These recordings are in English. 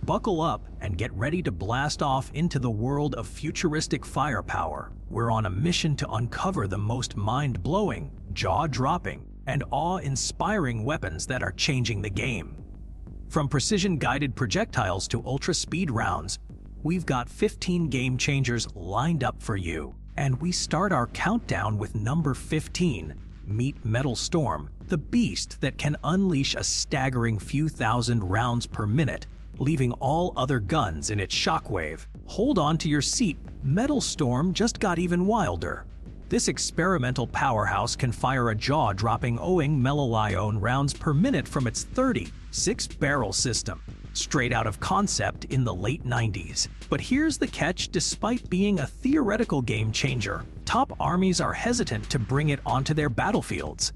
Buckle up and get ready to blast off into the world of futuristic firepower. We're on a mission to uncover the most mind-blowing, jaw-dropping, and awe-inspiring weapons that are changing the game. From precision-guided projectiles to ultra-speed rounds, we've got 15 game changers lined up for you. And we start our countdown with number 15, Meet Metal Storm, the beast that can unleash a staggering few thousand rounds per minute, leaving all other guns in its shockwave. Hold on to your seat, Metal Storm just got even wilder. This experimental powerhouse can fire a jaw-dropping Owing Melalion rounds per minute from its 36-barrel system, straight out of concept in the late 90s. But here's the catch: despite being a theoretical game-changer, top armies are hesitant to bring it onto their battlefields.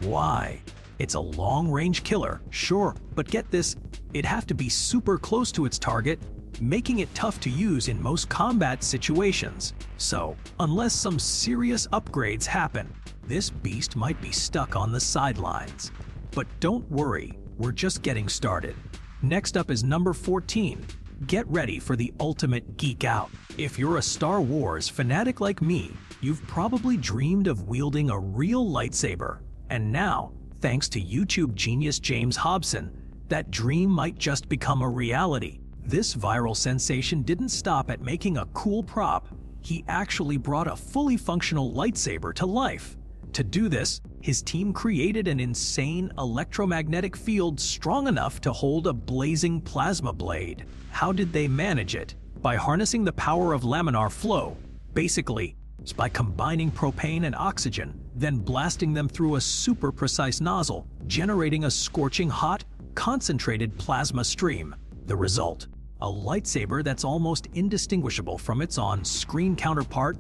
Why? It's a long-range killer, sure, but get this, it'd have to be super close to its target, making it tough to use in most combat situations. So, unless some serious upgrades happen, this beast might be stuck on the sidelines. But don't worry, we're just getting started. Next up is number 14. Get ready for the ultimate geek out. If you're a Star Wars fanatic like me, you've probably dreamed of wielding a real lightsaber. And now, thanks to YouTube genius James Hobson, that dream might just become a reality. This viral sensation didn't stop at making a cool prop. He actually brought a fully functional lightsaber to life. To do this, his team created an insane electromagnetic field strong enough to hold a blazing plasma blade. How did they manage it? By harnessing the power of laminar flow. Basically, it's by combining propane and oxygen, then blasting them through a super precise nozzle, generating a scorching hot, concentrated plasma stream. The result: a lightsaber that's almost indistinguishable from its on-screen counterpart,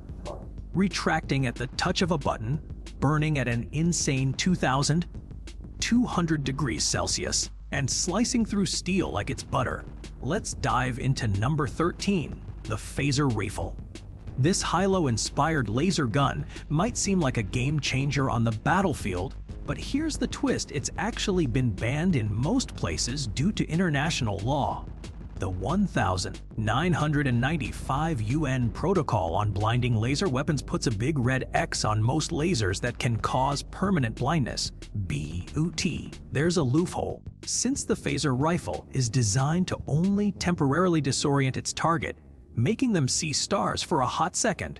retracting at the touch of a button, burning at an insane 2,200 degrees Celsius, and slicing through steel like it's butter. Let's dive into number 13, the Phaser Rifle. This Hilo-inspired laser gun might seem like a game changer on the battlefield, but here's the twist: it's actually been banned in most places due to international law. The 1995 UN Protocol on Blinding Laser Weapons puts a big red X on most lasers that can cause permanent blindness, BUT. There's a loophole. Since the phaser rifle is designed to only temporarily disorient its target, making them see stars for a hot second,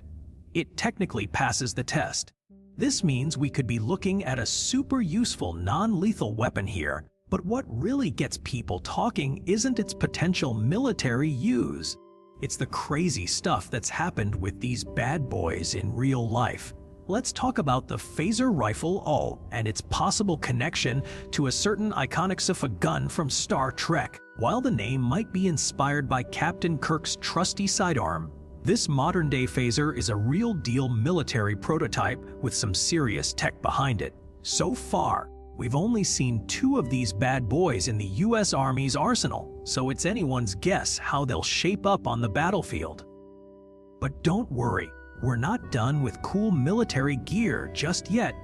it technically passes the test. This means we could be looking at a super useful non-lethal weapon here. But what really gets people talking isn't its potential military use. It's the crazy stuff that's happened with these bad boys in real life. Let's talk about the Phaser Rifle and its possible connection to a certain iconic sci-fi gun from Star Trek. While the name might be inspired by Captain Kirk's trusty sidearm, this modern-day phaser is a real-deal military prototype with some serious tech behind it. So far, we've only seen 2 of these bad boys in the US Army's arsenal, so it's anyone's guess how they'll shape up on the battlefield. But don't worry, we're not done with cool military gear just yet.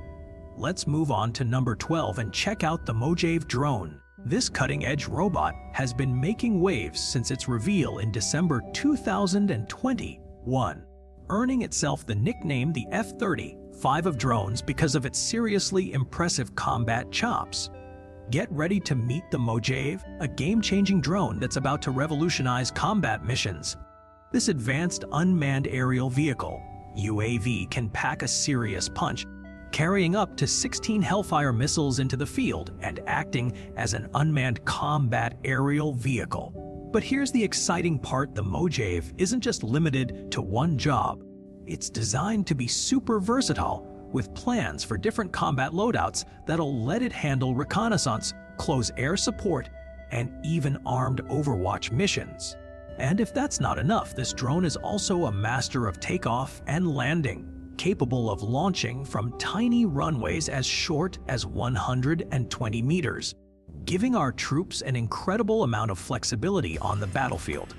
Let's move on to number 12 and check out the Mojave drone. This cutting-edge robot has been making waves since its reveal in December 2021, earning itself the nickname the F-35 of drones because of its seriously impressive combat chops. Get ready to meet the Mojave, a game-changing drone that's about to revolutionize combat missions. This advanced unmanned aerial vehicle, UAV, can pack a serious punch, carrying up to 16 Hellfire missiles into the field and acting as an unmanned combat aerial vehicle. But here's the exciting part: the Mojave isn't just limited to one job. It's designed to be super versatile, with plans for different combat loadouts that'll let it handle reconnaissance, close air support, and even armed Overwatch missions. And if that's not enough, this drone is also a master of takeoff and landing, capable of launching from tiny runways as short as 120 meters, giving our troops an incredible amount of flexibility on the battlefield.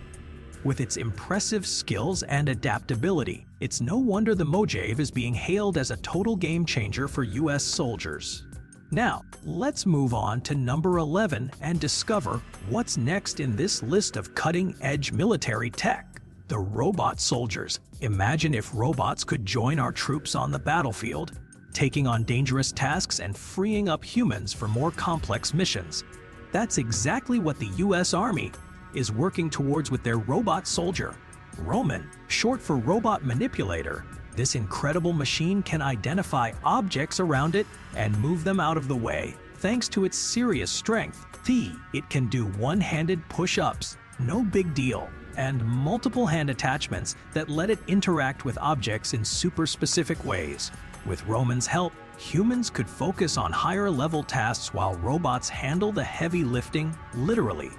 With its impressive skills and adaptability, it's no wonder the Mojave is being hailed as a total game changer for US soldiers. Now, let's move on to number 11 and discover what's next in this list of cutting-edge military tech. The robot soldiers. Imagine if robots could join our troops on the battlefield, taking on dangerous tasks and freeing up humans for more complex missions. That's exactly what the US Army is working towards with their robot soldier. Roman, short for robot manipulator, this incredible machine can identify objects around it and move them out of the way. Thanks to its serious strength, it can do one-handed push-ups, no big deal, and multiple hand attachments that let it interact with objects in super specific ways. With Roman's help, humans could focus on higher-level tasks while robots handle the heavy lifting, literally.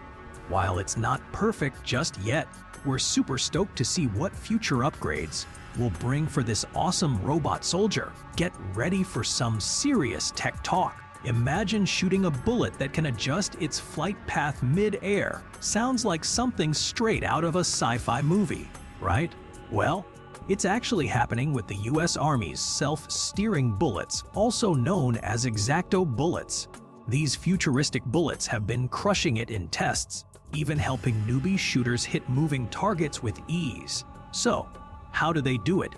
While it's not perfect just yet, we're super stoked to see what future upgrades will bring for this awesome robot soldier. Get ready for some serious tech talk. Imagine shooting a bullet that can adjust its flight path mid-air. Sounds like something straight out of a sci-fi movie, right? Well, it's actually happening with the US Army's self-steering bullets, also known as X-Acto bullets. These futuristic bullets have been crushing it in tests, even helping newbie shooters hit moving targets with ease. So, how do they do it?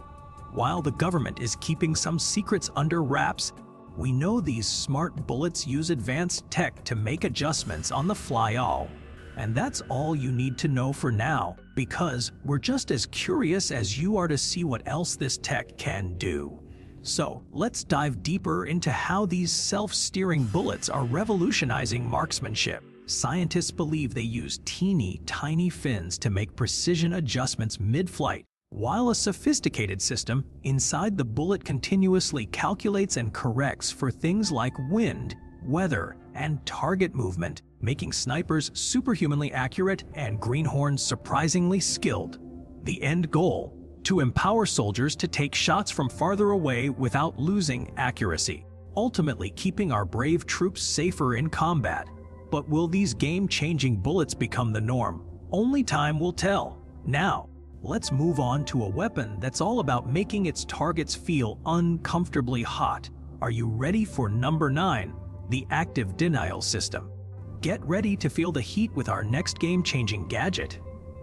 While the government is keeping some secrets under wraps, we know these smart bullets use advanced tech to make adjustments on the fly. And that's all you need to know for now, because we're just as curious as you are to see what else this tech can do. So, let's dive deeper into how these self-steering bullets are revolutionizing marksmanship. Scientists believe they use teeny tiny fins to make precision adjustments mid-flight, while a sophisticated system inside the bullet continuously calculates and corrects for things like wind, weather, and target movement, making snipers superhumanly accurate and greenhorns surprisingly skilled. The end goal: to empower soldiers to take shots from farther away without losing accuracy, ultimately keeping our brave troops safer in combat. But will these game-changing bullets become the norm? Only time will tell. Now, let's move on to a weapon that's all about making its targets feel uncomfortably hot. Are you ready for number 9? The active denial system. Get ready to feel the heat with our next game-changing gadget,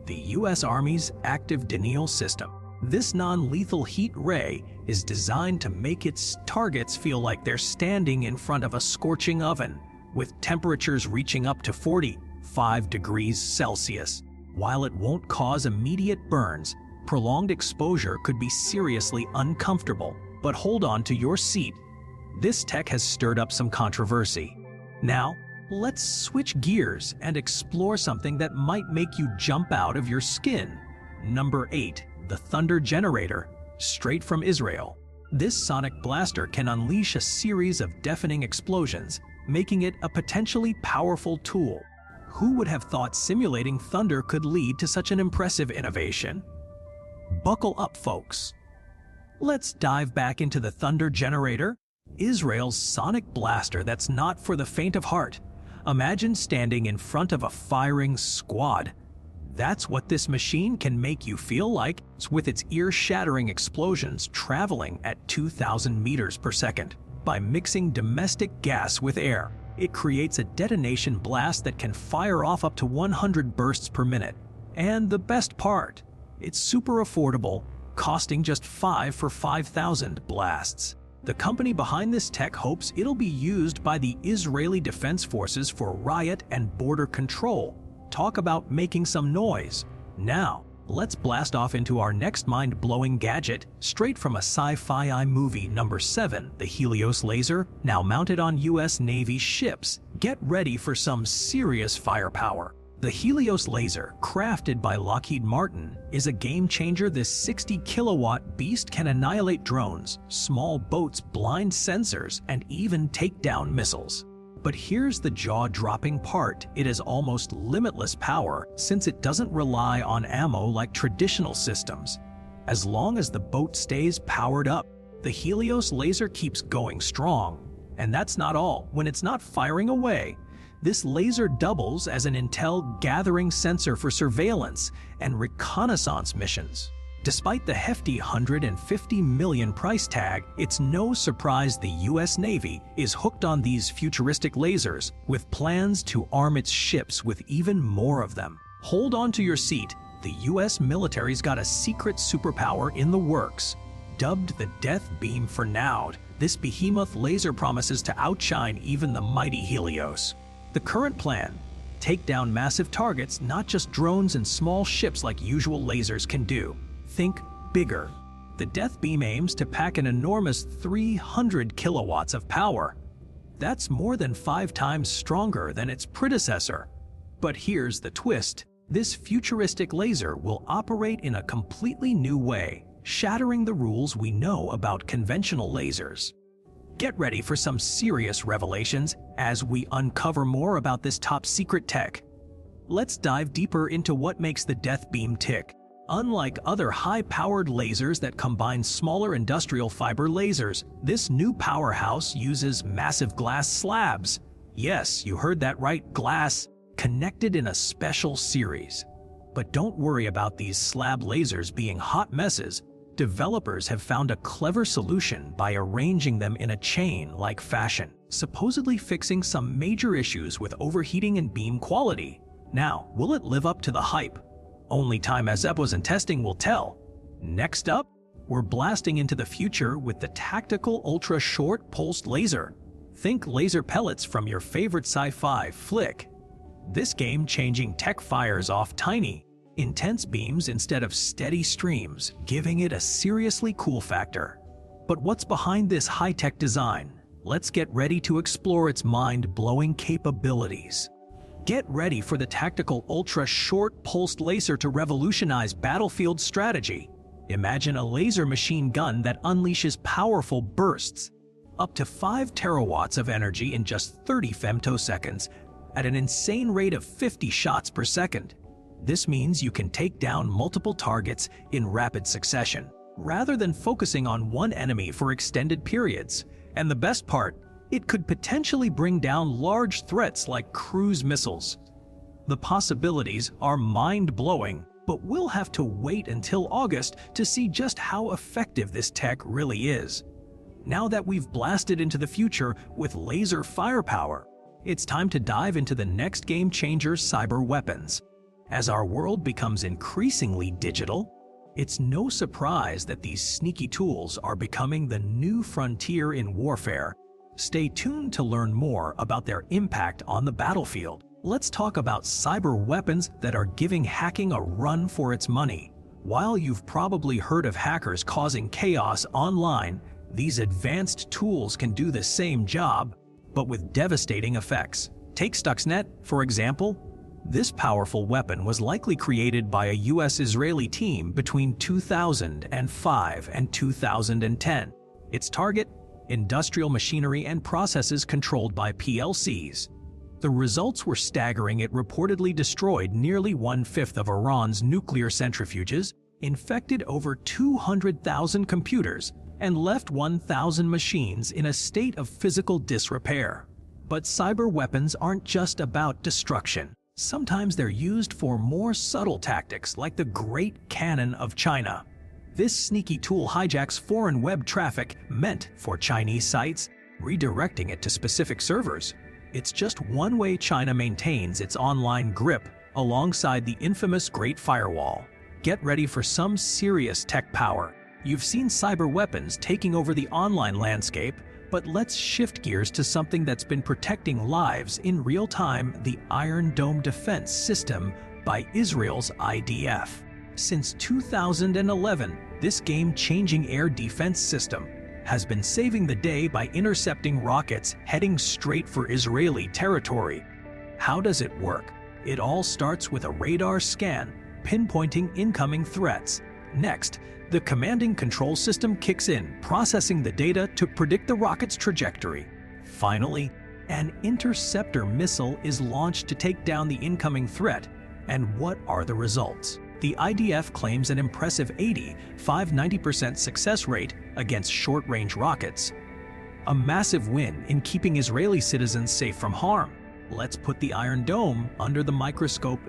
the US Army's active denial system. This non-lethal heat ray is designed to make its targets feel like they're standing in front of a scorching oven, with temperatures reaching up to 45 degrees Celsius. While it won't cause immediate burns, prolonged exposure could be seriously uncomfortable. But hold on to your seat. This tech has stirred up some controversy. Now, let's switch gears and explore something that might make you jump out of your skin. Number 8. The Thunder Generator, straight from Israel. This sonic blaster can unleash a series of deafening explosions, making it a potentially powerful tool. Who would have thought simulating thunder could lead to such an impressive innovation? Buckle up, folks. Let's dive back into the Thunder Generator, Israel's sonic blaster that's not for the faint of heart. Imagine standing in front of a firing squad. That's what this machine can make you feel like, with its ear-shattering explosions traveling at 2,000 meters per second. By mixing domestic gas with air, it creates a detonation blast that can fire off up to 100 bursts per minute. And the best part, it's super affordable, costing just $5 for 5,000 blasts. The company behind this tech hopes it'll be used by the Israeli Defense Forces for riot and border control. Talk about making some noise. Now, let's blast off into our next mind-blowing gadget, straight from a sci-fi movie. Number 7, the Helios laser, now mounted on US Navy ships. Get ready for some serious firepower. The Helios laser, crafted by Lockheed Martin, is a game-changer. This 60-kilowatt beast can annihilate drones, small boats, blind sensors, and even take down missiles. But here's the jaw-dropping part: it is almost limitless power, since it doesn't rely on ammo like traditional systems. As long as the boat stays powered up, the Helios laser keeps going strong. And that's not all. When it's not firing away, this laser doubles as an intel-gathering sensor for surveillance and reconnaissance missions. Despite the hefty $150 million price tag, it's no surprise the US Navy is hooked on these futuristic lasers, with plans to arm its ships with even more of them. Hold on to your seat, the US military's got a secret superpower in the works. Dubbed the Death Beam for now, this behemoth laser promises to outshine even the mighty Helios. The current plan: take down massive targets, not just drones and small ships like usual lasers can do. Think bigger. The Death Beam aims to pack an enormous 300 kilowatts of power. That's more than 5 times stronger than its predecessor. But here's the twist: this futuristic laser will operate in a completely new way, shattering the rules we know about conventional lasers. Get ready for some serious revelations as we uncover more about this top-secret tech. Let's dive deeper into what makes the Death Beam tick. Unlike other high-powered lasers that combine smaller industrial fiber lasers, this new powerhouse uses massive glass slabs. Yes, you heard that right, glass, connected in a special series. But don't worry about these slab lasers being hot messes. Developers have found a clever solution by arranging them in a chain-like fashion, supposedly fixing some major issues with overheating and beam quality. Now, will it live up to the hype? Only time as epochs and testing will tell. Next up, we're blasting into the future with the tactical ultra-short pulsed laser. Think laser pellets from your favorite sci-fi flick. This game-changing tech fires off tiny, intense beams instead of steady streams, giving it a seriously cool factor. But what's behind this high-tech design? Let's get ready to explore its mind-blowing capabilities. Get ready for the tactical ultra-short pulsed laser to revolutionize battlefield strategy. Imagine a laser machine gun that unleashes powerful bursts, up to 5 terawatts of energy in just 30 femtoseconds, at an insane rate of 50 shots per second. This means you can take down multiple targets in rapid succession, rather than focusing on one enemy for extended periods. And the best part, it could potentially bring down large threats like cruise missiles. The possibilities are mind-blowing, but we'll have to wait until August to see just how effective this tech really is. Now that we've blasted into the future with laser firepower, it's time to dive into the next game-changer: cyber weapons. As our world becomes increasingly digital, it's no surprise that these sneaky tools are becoming the new frontier in warfare. Stay tuned to learn more about their impact on the battlefield. Let's talk about cyber weapons that are giving hacking a run for its money. While you've probably heard of hackers causing chaos online, these advanced tools can do the same job, but with devastating effects. Take Stuxnet, for example. This powerful weapon was likely created by a US-Israeli team between 2005 and 2010. Its target: industrial machinery and processes controlled by PLCs. The results were staggering. It reportedly destroyed nearly 1/5 of Iran's nuclear centrifuges, infected over 200,000 computers, and left 1,000 machines in a state of physical disrepair. But cyber weapons aren't just about destruction. Sometimes they're used for more subtle tactics, like the Great Cannon of China. This sneaky tool hijacks foreign web traffic meant for Chinese sites, redirecting it to specific servers. It's just one way China maintains its online grip, alongside the infamous Great Firewall. Get ready for some serious tech power. You've seen cyber weapons taking over the online landscape, but let's shift gears to something that's been protecting lives in real time: the Iron Dome defense system by Israel's IDF. Since 2011, this game-changing air defense system has been saving the day by intercepting rockets heading straight for Israeli territory. How does it work? It all starts with a radar scan, pinpointing incoming threats. Next, the command and control system kicks in, processing the data to predict the rocket's trajectory. Finally, an interceptor missile is launched to take down the incoming threat. And what are the results? The IDF claims an impressive 90% success rate against short-range rockets. A massive win in keeping Israeli citizens safe from harm. Let's put the Iron Dome under the microscope.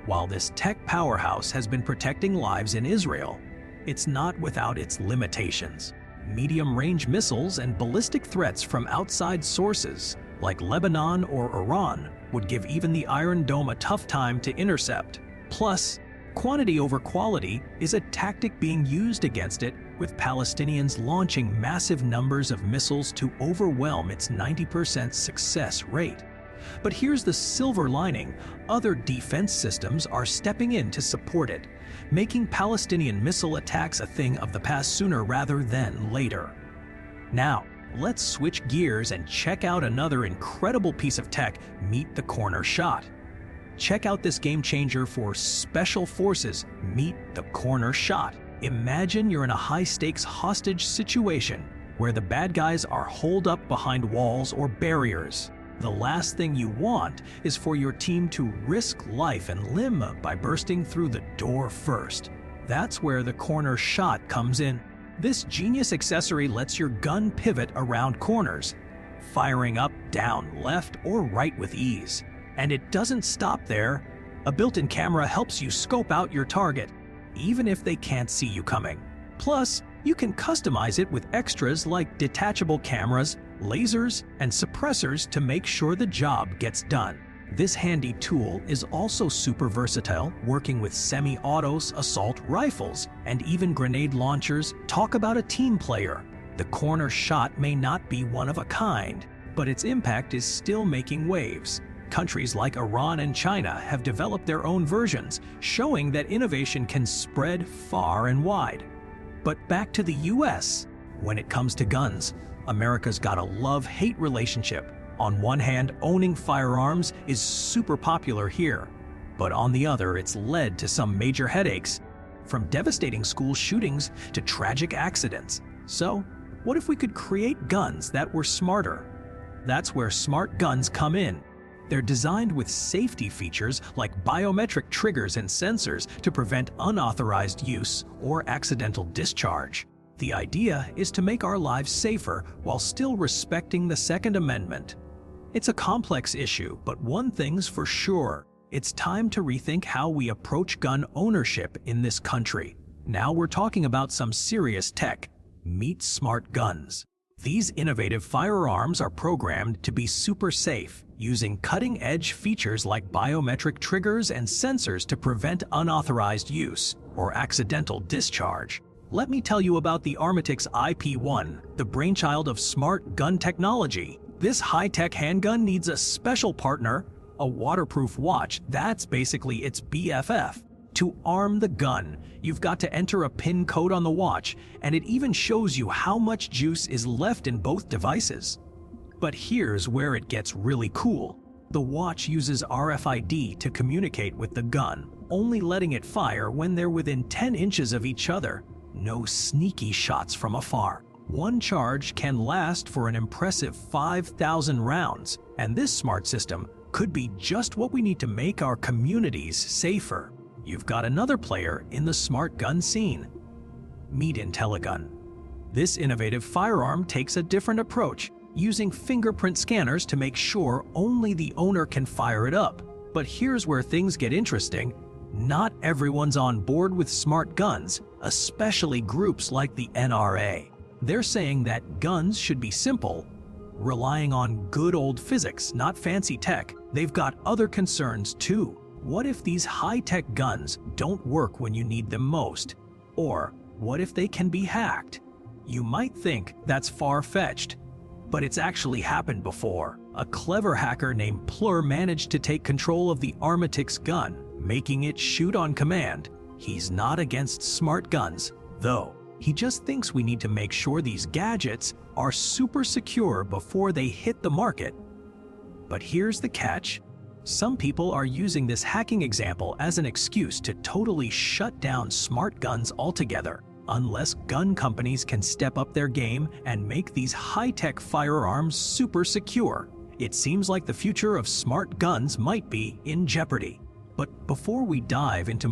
While this tech powerhouse has been protecting lives in Israel, it's not without its limitations. Medium-range missiles and ballistic threats from outside sources, like Lebanon or Iran, would give even the Iron Dome a tough time to intercept. Plus, quantity over quality is a tactic being used against it, with Palestinians launching massive numbers of missiles to overwhelm its 90% success rate. But here's the silver lining: other defense systems are stepping in to support it, making Palestinian missile attacks a thing of the past sooner rather than later. Now, let's switch gears and check out another incredible piece of tech: meet the corner shot. Check out this game changer for special forces: meet the corner shot. Imagine you're in a high-stakes hostage situation where the bad guys are holed up behind walls or barriers. The last thing you want is for your team to risk life and limb by bursting through the door first. That's where the corner shot comes in. This genius accessory lets your gun pivot around corners, firing up, down, left, or right with ease. And it doesn't stop there. A built-in camera helps you scope out your target, even if they can't see you coming. Plus, you can customize it with extras like detachable cameras, lasers, and suppressors to make sure the job gets done. This handy tool is also super versatile, working with semi-autos, assault rifles, and even grenade launchers. Talk about a team player. The corner shot may not be one of a kind, but its impact is still making waves. Countries like Iran and China have developed their own versions, showing that innovation can spread far and wide. But back to the US. When it comes to guns, America's got a love-hate relationship. On one hand, owning firearms is super popular here, but on the other, it's led to some major headaches, from devastating school shootings to tragic accidents. So, what if we could create guns that were smarter? That's where smart guns come in. They're designed with safety features like biometric triggers and sensors to prevent unauthorized use or accidental discharge. The idea is to make our lives safer while still respecting the Second Amendment. It's a complex issue, but one thing's for sure: it's time to rethink how we approach gun ownership in this country. Now we're talking about some serious tech. Meet smart guns. These innovative firearms are programmed to be super safe, using cutting-edge features like biometric triggers and sensors to prevent unauthorized use or accidental discharge. Let me tell you about the Armatix IP-1, the brainchild of smart gun technology. This high-tech handgun needs a special partner, a waterproof watch. That's basically its BFF. To arm the gun, you've got to enter a PIN code on the watch, and it even shows you how much juice is left in both devices. But here's where it gets really cool. The watch uses RFID to communicate with the gun, only letting it fire when they're within 10 inches of each other. No sneaky shots from afar. One charge can last for an impressive 5,000 rounds, and this smart system could be just what we need to make our communities safer. You've got another player in the smart gun scene. Meet IntelliGun. This innovative firearm takes a different approach, using fingerprint scanners to make sure only the owner can fire it up. But here's where things get interesting. Not everyone's on board with smart guns, especially groups like the NRA. They're saying that guns should be simple, relying on good old physics, not fancy tech. They've got other concerns too. What if these high-tech guns don't work when you need them most? Or what if they can be hacked? You might think that's far-fetched, but it's actually happened before. A clever hacker named Plur managed to take control of the Armatix gun, making it shoot on command. He's not against smart guns, though. He just thinks we need to make sure these gadgets are super secure before they hit the market. But here's the catch. Some people are using this hacking example as an excuse to totally shut down smart guns altogether. Unless gun companies can step up their game and make these high-tech firearms super secure, it seems like the future of smart guns might be in jeopardy. But before we dive into